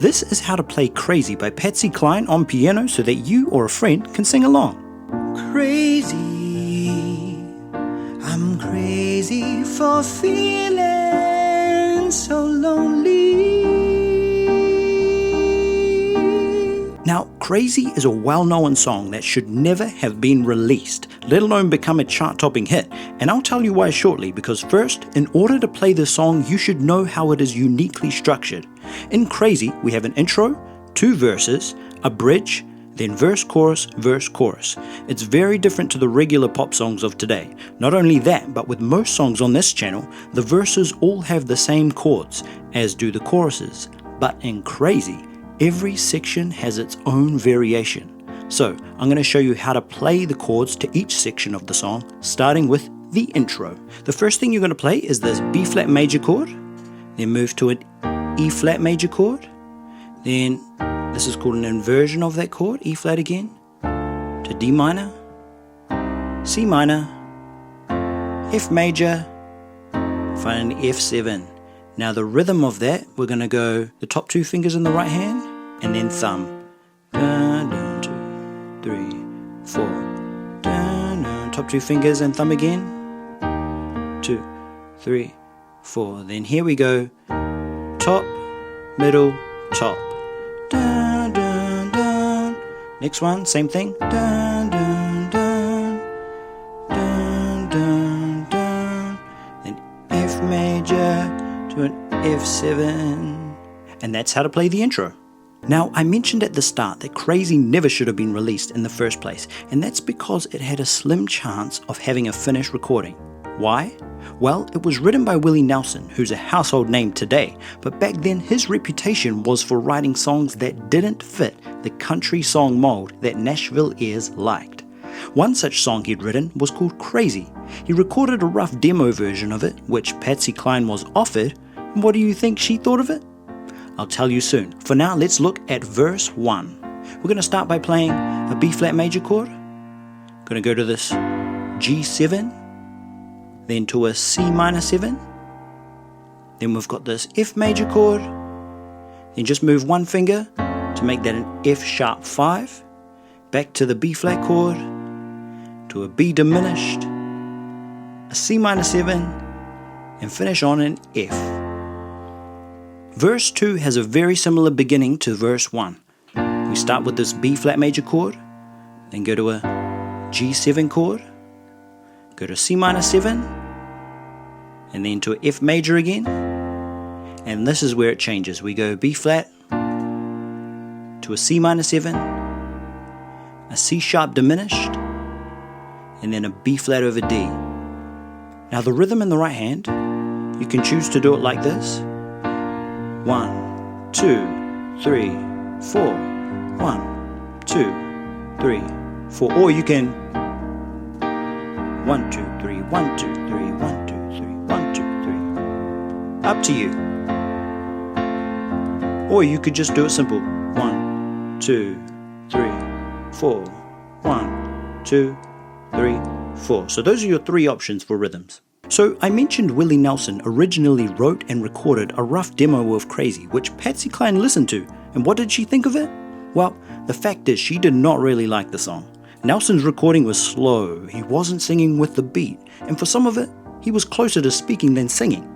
This is how to play Crazy by Patsy Cline on piano so that you or a friend can sing along. Crazy, I'm crazy for feeling so lonely. Now, Crazy is a well-known song that should never have been released, let alone become a chart-topping hit, and I'll tell you why shortly, because first, in order to play this song, you should know how it is uniquely structured. In Crazy, we have an intro, 2 verses, a bridge, then verse, chorus, verse, chorus. It's very different to the regular pop songs of today. Not only that, but with most songs on this channel, the verses all have the same chords, as do the choruses. But in Crazy, every section has its own variation. So I'm going to show you how to play the chords to each section of the song, starting with the intro. The first thing you're going to play is this B flat major chord, then move to an E flat major chord, then this is called an inversion of that chord, E flat again, to D minor, C minor, F major, finally F7. Now the rhythm of that, we're going to go the top 2 fingers in the right hand and then thumb. Dun, dun, 2, 3, 4. Dun, dun, top 2 fingers and thumb again. 2, 3, 4. Then here we go. Top, middle, top. Dun, dun, dun. Next one, same thing. Dun, dun, dun. Dun, dun, dun. Then F major to an F7, and that's how to play the intro. Now, I mentioned at the start that Crazy never should have been released in the first place, and that's because it had a slim chance of having a finished recording. Why? Well, it was written by Willie Nelson, who's a household name today, but back then his reputation was for writing songs that didn't fit the country song mold that Nashville ears liked. One such song he'd written was called Crazy. He recorded a rough demo version of it, which Patsy Cline was offered. What do you think she thought of it? I'll tell you soon. For now, let's look at verse 1. We're going to start by playing a B flat major chord. Going to go to this G7, then to a C minor 7. Then we've got this F major chord. Then just move one finger to make that an F sharp 5. Back to the B flat chord, to a B diminished, a C minor 7, and finish on an F. Verse 2 has a very similar beginning to verse 1. We start with this B flat major chord, then go to a G7 chord, go to C minor 7, and then to F major again. And this is where it changes. We go B flat to a C minor 7, a C sharp diminished, and then a B flat over D. Now the rhythm in the right hand, you can choose to do it like this. 1, 2, 3, 4. 1, 2, 3, 4. Or you can 1, 2, 3, 1, 2, 3, 1, 2, 3, 1, 2, 3. Up to you. Or you could just do it simple. 1, 2, 3, 4. 1, 2, 3, 4. So those are your 3 options for rhythms. So I mentioned Willie Nelson originally wrote and recorded a rough demo of Crazy, which Patsy Cline listened to. And what did she think of it? Well, the fact is she did not really like the song. Nelson's recording was slow, he wasn't singing with the beat, and for some of it, he was closer to speaking than singing.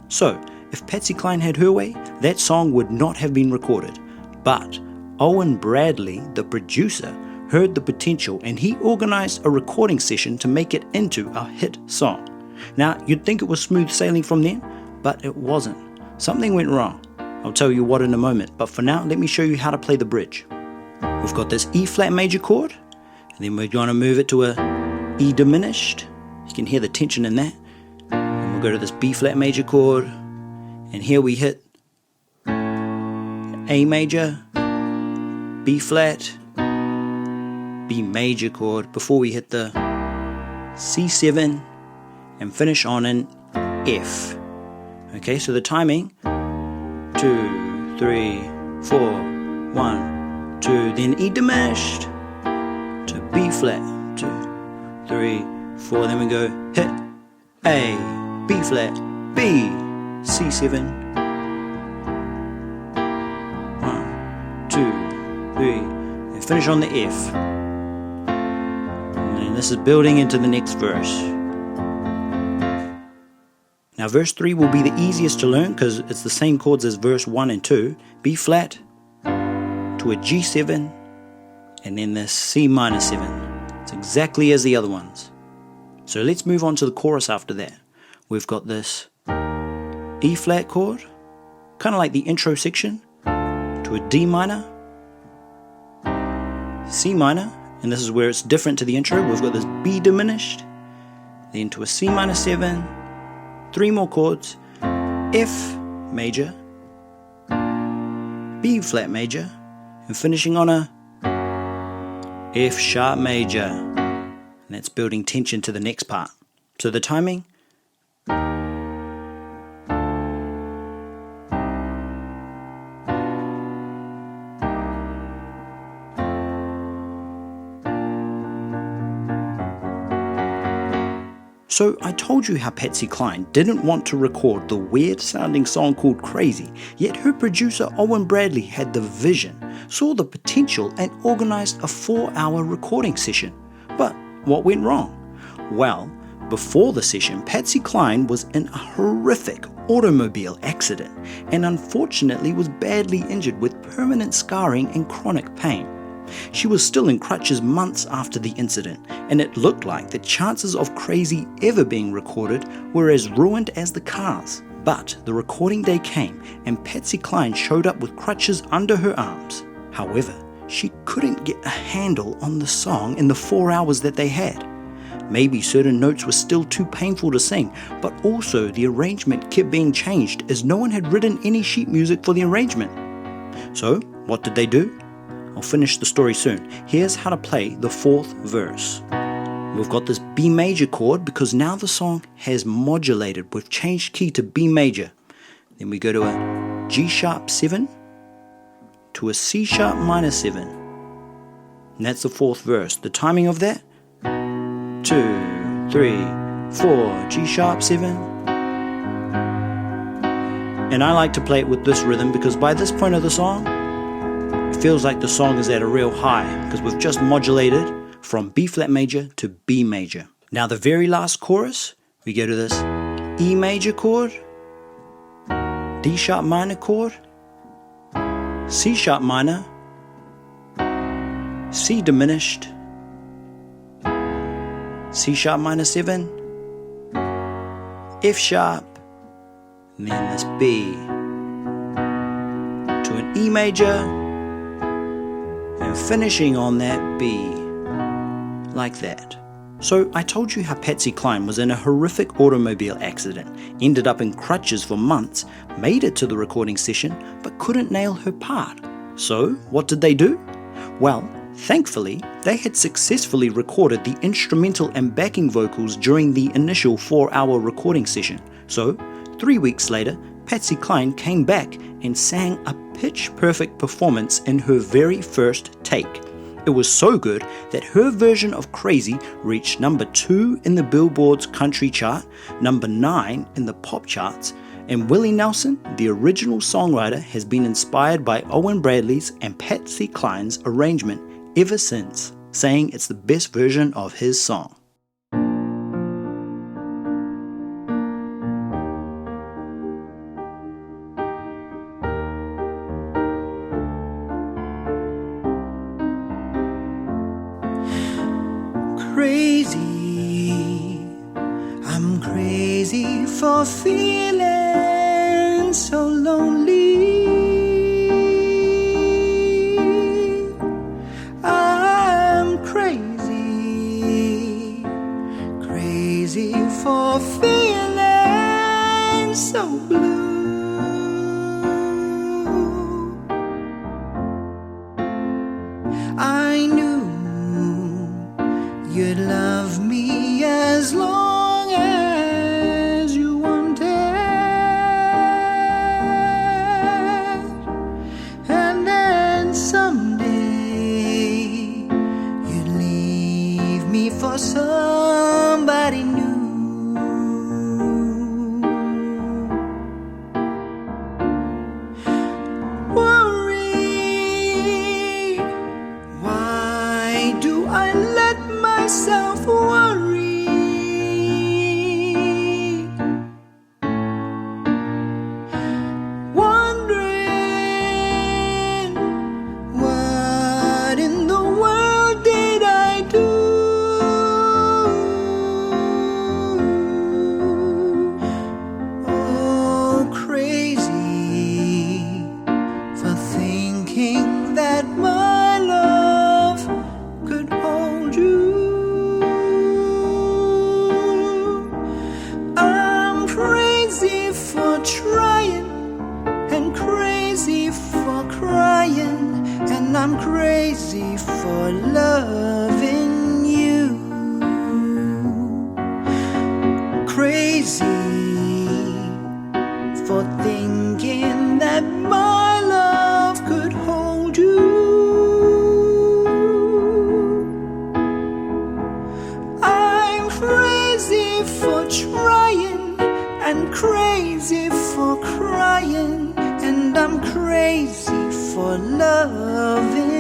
So, if Patsy Cline had her way, that song would not have been recorded. But Owen Bradley, the producer, heard the potential and he organized a recording session to make it into a hit song. Now, you'd think it was smooth sailing from then, but it wasn't. Something went wrong. I'll tell you what in a moment, but for now, let me show you how to play the bridge. We've got this E flat major chord, and then we're going to move it to a E diminished. You can hear the tension in that. And we'll go to this B flat major chord, and here we hit A major, B flat, B major chord before we hit the C7 and finish on an F. Okay, so the timing, 2, 3, 4, 1, 2, then E diminished to B flat, 2, 3, 4, then we go hit A, B flat, B, C7, 1, 3, and finish on the F. And then this is building into the next verse. Now verse 3 will be the easiest to learn because it's the same chords as verse 1 and 2. B flat to a G7 and then the C minor 7. It's exactly as the other ones. So let's move on to the chorus after that. We've got this E flat chord, kind of like the intro section, to a D minor, C minor, and this is where it's different to the intro. We've got this B diminished, then to a C minor 7, 3 more chords, F major, B flat major, and finishing on a F sharp major. And that's building tension to the next part. So the timing. So I told you how Patsy Cline didn't want to record the weird sounding song called Crazy, yet her producer Owen Bradley had the vision, saw the potential and organised a 4-hour recording session. But what went wrong? Well, before the session, Patsy Cline was in a horrific automobile accident and unfortunately was badly injured with permanent scarring and chronic pain. She was still in crutches months after the incident, and it looked like the chances of Crazy ever being recorded were as ruined as the cars. But the recording day came, and Patsy Cline showed up with crutches under her arms. However, she couldn't get a handle on the song in the 4 hours that they had. Maybe certain notes were still too painful to sing, but also the arrangement kept being changed as no one had written any sheet music for the arrangement. So, what did they do? I'll finish the story soon. Here's how to play the 4th verse. We've got this B major chord because now the song has modulated. We've changed key to B major. Then we go to a G sharp 7 to a C sharp minor 7. And that's the 4th verse. The timing of that? 2, 3, 4, G sharp 7. And I like to play it with this rhythm because by this point of the song, it feels like the song is at a real high because we've just modulated from B flat major to B major. Now the very last chorus, we go to this E major chord, D sharp minor chord, C sharp minor, C diminished, C sharp minor 7, F sharp, and then this B to an E major, and finishing on that B, like that. So I told you how Patsy Cline was in a horrific automobile accident, ended up in crutches for months, made it to the recording session, but couldn't nail her part. So what did they do? Well, thankfully, they had successfully recorded the instrumental and backing vocals during the initial 4-hour recording session. So 3 weeks later, Patsy Cline came back and sang a pitch-perfect performance in her very first take. It was so good that her version of Crazy reached number 2 in the Billboard's country chart, number 9 in the pop charts, and Willie Nelson, the original songwriter, has been inspired by Owen Bradley's and Patsy Cline's arrangement ever since, saying it's the best version of his song. Crazy, I'm crazy for feeling so lonely. I'm crazy, crazy for feeling so blue. I knew you'd love me as long as you wanted, and then someday you'd leave me for somebody new. Worry thinking that my love could hold you. I'm crazy for trying and crazy for crying, and I'm crazy for loving you. Crazy for thinking that my love could hold you. I'm crazy for trying and crazy for crying, and I'm crazy for loving